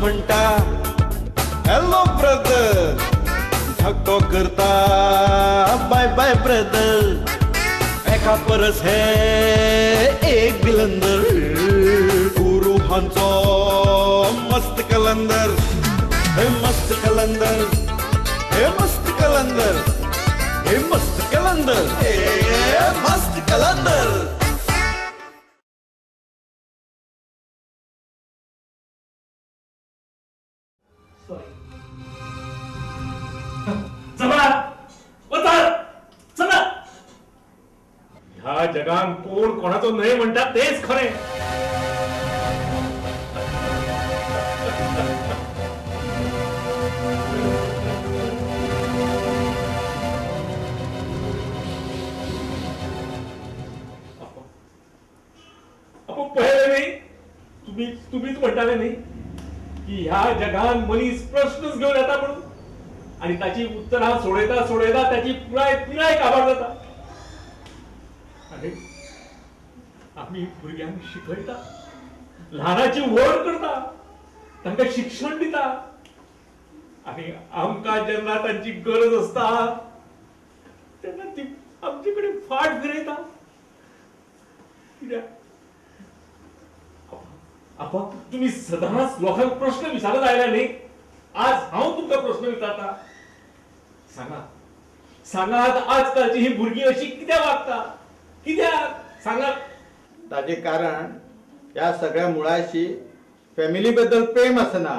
म्हणटा hello brother, धक्को करता बाय बाय ब्रदर। एका परस हे एक बिलंदर, गुरु हांचो मस्त कलंदर। हे मस्त कलंदर, हे मस्त कलंदर, हे मस्त कलंदर, हे मस्त कलंदर। ह्या जगान कोण कोणाचं नाही म्हणतात तेच खरे। आपण पहिले नाही तुम्हीच म्हणताले नाही की ह्या जगान मनीस प्रश्नच घेऊन येता म्हणून, आणि त्याची उत्तरा सोडयता सोडयता त्याची पिराय काबार जाता। आम्ही भुरग्यांक शिकयता, ल्हानाची व्हड करता, तांकां शिक्षण दिता, आणि आमकां जेन्ना तांची गरज असता तेन्ना ती आमचे कडेन फाट फिरयता। कित्याक आपा तुम्ही सदांच लोकांक प्रश्न विचारत आयला न्ही, आज हांव तुमकां प्रश्न विचारता। सांगात आजकालची ही भुरगीं अशी कित्याक वागता, कित्याक सांगात? ताजे कारण या सगळ्या मुळाशी फॅमिली बद्दल प्रेम असना,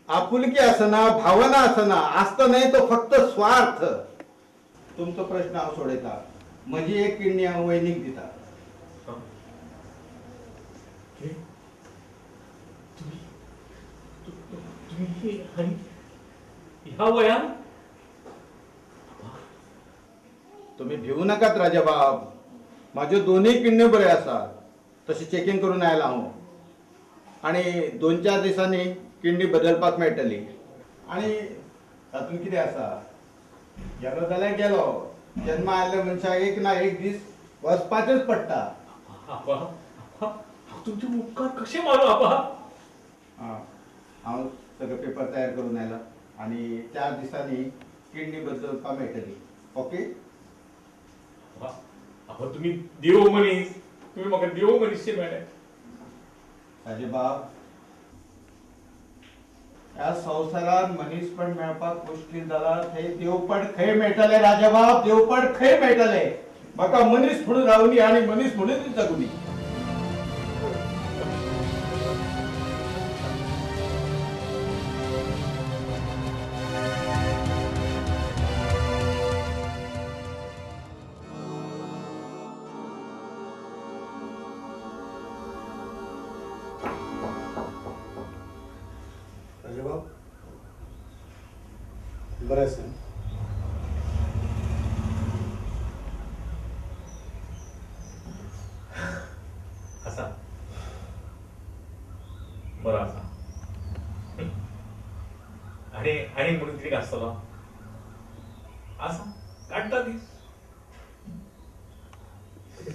आपुलकी असना, भावना असना, आसता नाही तो फक्त स्वार्थ। तुमचो प्रश्न हांव सोडयता, म्हजी एक किडनी हांव वयनीक दिता। ह्या वयान तुम्ही भिवू नकात राजा बाब, माझ्यो दोन्ही किडनी बऱ्यो आसात, तशी चेकिंग करून आयला हांव, आणि 2-4 दिसांनी किडनी बदलपाक मेळटली। आणि तातूंत कितें आसा, गेलो जाल्यार गेलो, जन्म आयल्ल्या मनशाक एक ना एक दीस वचपाचेंच पडटा। तुमचे उपकार कशे मारू आपा? हांव सगळे पेपर तयार करून आयला, आणि 4 दिसांनी किडनी बदलपाक मेळटली। ओके? तुम्ही देव मनीस, तुम्ही म्हाका देव मनीसशे मेळ्ळे। राजे बाब, ह्या संवसारात मनीसपण मेळपाक मुश्कील जाला, थंय देवपण खंय मेळटले राजा बाब, देवपण खंय मेळटले? म्हाका मनीस म्हणून रावनी आणि मनीस म्हणूनच जगुनी। बरें आसा? आसा, बरो आसा। आणि म्हणून कितें आसतलो? आसा, काडटा दीस।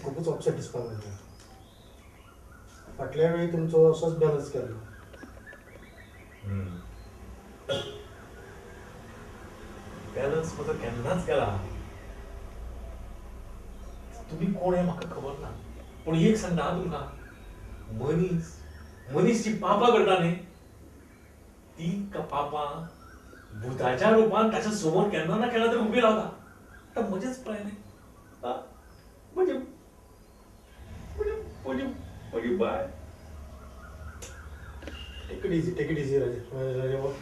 खूपच अपसेट दिसपाक लागला। फाटल्या वेळी तुमचो असोच बॅलन्स केलो। बॅलन्स म्हजो केन्नाच केला। तुम्ही कोण हे म्हाका खबर ना, पूण एक सांगता तुमकां, मनीस जी पापां करता न्ही, ती पापां भुताच्या रुपान ताच्या समोर केन्ना ना केन्ना तरी उबी रावता। आतां म्हजेच पळय न्ही, म्हजी बाय। टेक इट इजी राजा बाब,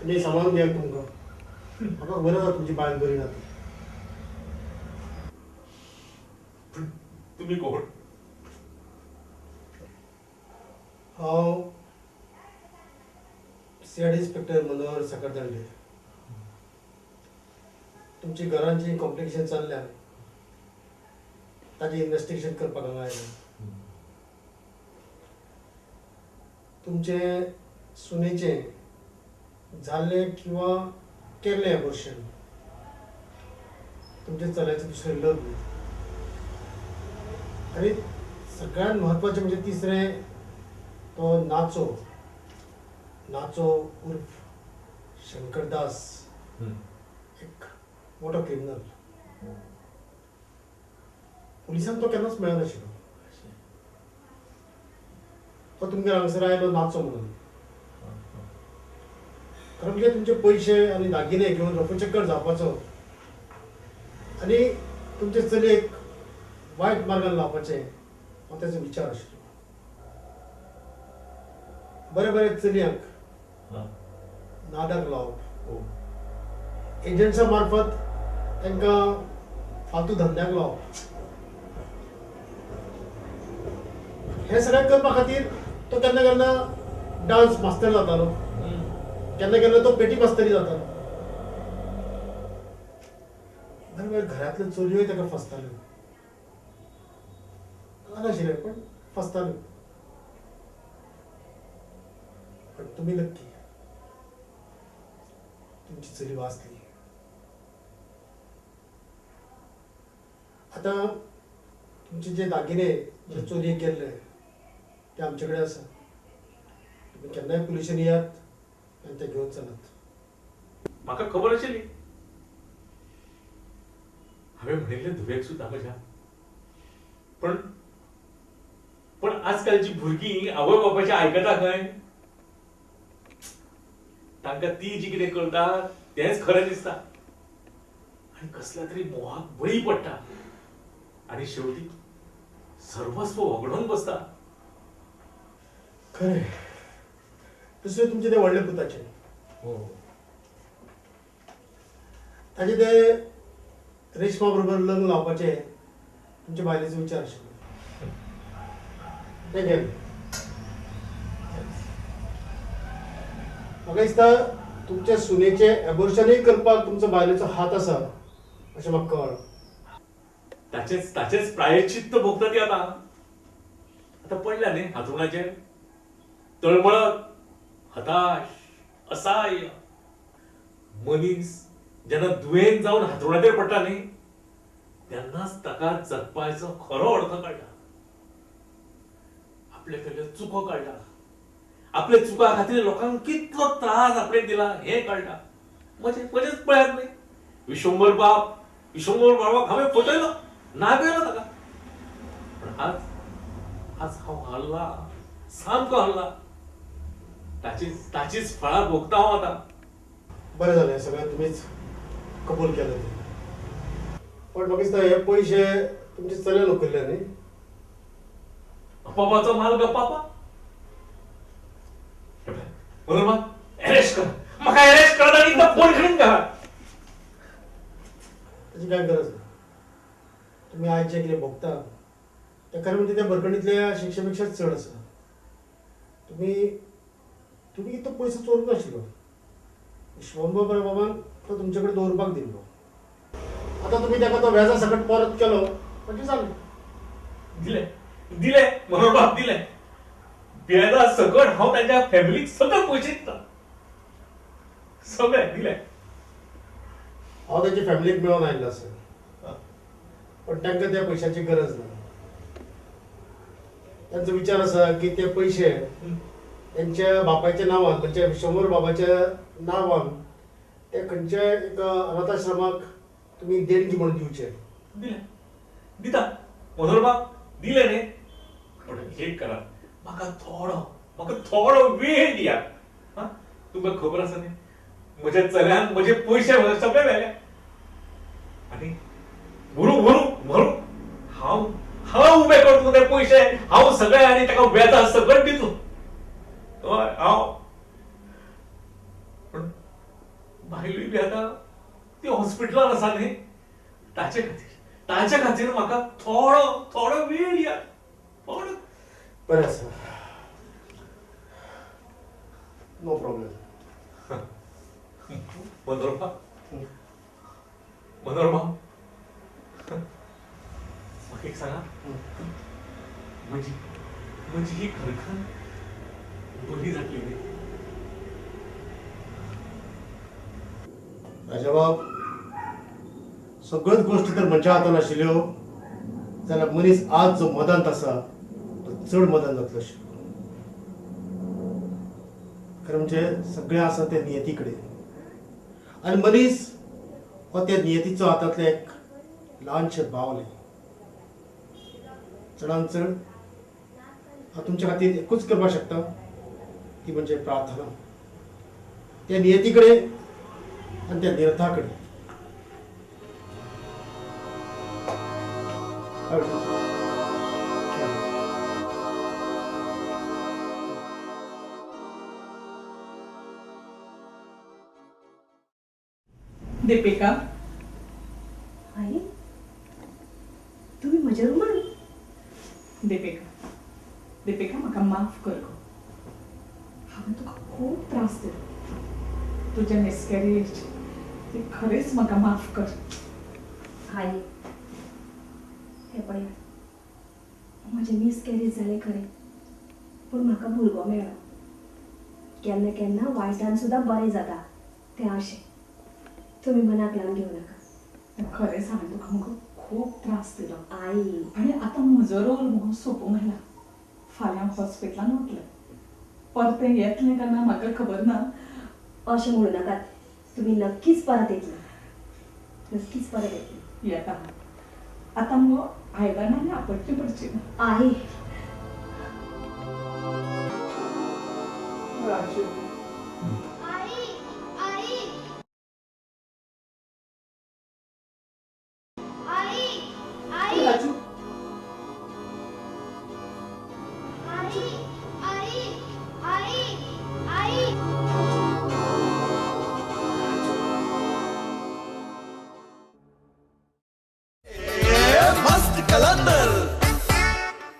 तुमी सांबाळून घेयात तुमकां। म्हाका खबर आसा तुमची बायल बरी ना ती। तुम्ही कोण? हांव CID इंस्पेक्टर मनोहर सकरदंडे। तुमची घरांची कॉम्प्लिकेशन चल्ल्या, ताजें इन्व्हेस्टिगेशन करपाक हांगा आयला। तुमचे सुनेचें जाल्लें किंवा केल्लें अबॉर्शन, तुमच्या चल्याचें दुसरें लग्न, आनी सगळ्यात महत्वाचें म्हणजे तिसरें तो नाचो नाचो उर्फ शंकरदास एक मोठो क्रिमिनल. पुलिसांक तो केन्नाच मेळनाशिल्लो. तो तुमगेर हांगसर आयलो नाचो म्हणून. खरें म्हणजे तुमचे पयशे आनी दागिने घेवन रफूचक्कर जावपाचो आनी तुमचे चलयेक वायट मार्गान लावपाचें हो तेचो विचार आशिल्लो. बरे बरे चलयांक नादाक लावप, एजंट्सा मार्फत तांकां फालतू धंद्याक लावप, हे सगळें करपा खातीर तो केन्ना केन्ना डान्स मास्तर जातालो, केन्ना केन्ना तो पेटी मास्तरी जातालो. बरे बरे घरांतल्यो चलयोय ताका फसताल्यो. नाशिल्लें पण फसताल्यो. पण तुमी नक्की तुमची चली वाचली. आता तुमचे जे दागिने जे चोरयेक गेल्ले ते आमचे कडेन आसा. तुम्ही केन्नाय पुलिशेन येयात आनी ते घेवन चलात. म्हाका खबर आशिल्ली. हांवें म्हणिल्लें धुवेक सुद्दां म्हज्या. पण आजकालची भुरगीं आवय बापायचें आयकता खंय? तांकां ती जी कितें करता तेंच खरें दिसता आनी कसल्या तरी मोहाक बळी पडटा आनी शेवटी सर्वस्व वगडोवन बसता. खरें. दुसरें तुमचें तें व्हडलें पुताचें. ताचे ते रेशमा बरोबर लग्न लावपाचें तुमच्या बायलेचो विचार आशिल्लो. तें गेलें. म्हाका दिसता तुमच्या सुनेचें एबॉर्शनूय करपाक तुमचो बायलेचो हात आसा अशें म्हाका कळ्ळां. ताचेच प्रायश्चित्त भोगता ती आता पडल्या न्ही हातरुणाचेर. तळमळत, हताश, असहाय्य. मनीस जेन्ना दुयेंत जावन हातरुणाचेर पडटा न्ही तेन्नाच ताका जगपाचो खरो अर्थ कळटा. आपले केल्ल्यो चुको कळटा. आपल्या चुका खातीर लोकांक कितलो त्रास आपणें दिला हें कळटा. म्हजेच पळयात न्ही. विश्वंभर बाबाक हांवें फटयलो, नागयलो ताका. पण आज हांव हरला, सामको हरला. ताचीच फळां भोगता हांव आतां. बरें जालें सगळें तुमीच कबूल केलें तें. पण म्हाका दिसता हे पयशे तुमचे चल्यान उखल्ले न्ही. बापाचो माल गप्पापा. म्हणून अरेस्ट कर. म्हाका अरेस्ट कर आनी तो फोन करून घाल. ताची कांय गरज ना. तुमी आयज जें कितें भोगता तें खरें म्हणजे त्या भरकणींतल्या शिक्षे पेक्षा चड आसा. तुमी तो पयसो चोरूंक नाशिल्लो. विश्वंभर बाबान तो तुमचे कडेन दवरपाक दिल्लो. आतां तुमी ताका तो व्याजा सकट परत केलो म्हणजे जालें. दिले म्हणून बाप दिले. व्याजा सकट हांव ताच्या फॅमिलीक सगळे पयशे दिता. सगळे दिले. हांव ताचे फॅमिलीक मेळोन आयिल्लो आसा. पण तांकां त्या पयशांची गरज ना. तांचो विचार आसा की ते पयशे त्यांच्या बापायच्या नांवान म्हणजे विश्वंभर बाबाच्या नांवान ते खंयच्याय एका अनाथाश्रमाक तुमी देणगी म्हणून दिवचे. दिता मनोहर बाब दिले न्ही. पण एक करा. म्हाका थोडो वेळ दियात. तुमकां खबर आसा न्ही म्हज्या चल्यान म्हजे पयशे सगळे व्हेले आनी व्हरू हांव उबे करतलो ते पयशे. हांव सगळे आनी ताका व्याजा सकट दितलो. हय हांव. पण बायलूय बी आतां ती हॉस्पिटलान आसा न्ही. ताचे खातीर म्हाका थोडो वेळ दियात. थोडो. बरें आसा. No problem. मनोरमा म्हाका एक सांगा. म्हजी ही घरखण बरी जातली न्ही. राजाबाब सगळ्योच गोष्टी तर म्हज्या हातान आशिल्ल्यो जाल्यार मनीस आज जो मदांत आसा तो चड मदांत जातलो आशिल्लो. खरं म्हणजे सगळें आसा ते नियती कडेन आनी मनीस हो त्या नियतीचो हातांतले एक ल्हानशें बावलें. चडांत चड हांव तुमच्या खातीर एकूच करपाक शकता ती म्हणजे प्रार्थना त्या नियती कडेन आनी त्या निरता कडेन. दीपिका, आई तुम्ही म्हज्या रुमान? दीपिका, दीपिका म्हाका माफ कर गो. हांवें तुका खूब त्रास दिलो. तुजें मिसकॅरेज ती खरेंच म्हाका माफ कर. आई हे पळया, म्हजें मिसकॅरेज जालें खरें, पूण म्हाका भुरगो मेळ्ळो. केन्ना केन्ना वायटान सुद्दां बरें जाता तें अशें. तुमी मनाक लावन घेवं नाका. खरेंच हांवें तुका मुगो खूब त्रास दिलो. आई आनी आतां म्हजो रोल मुगो सोंपूंक आयला. फाल्यां हॉस्पिटलान वतलें. परतें येतलें काय ना म्हाका खबर ना. अशें म्हणू नाकात. तुमी नक्कीच परत येतली. नक्कीच परत येतली. येता. आतां मुगो आयदनांनी आपटची पडची ना. आई राजू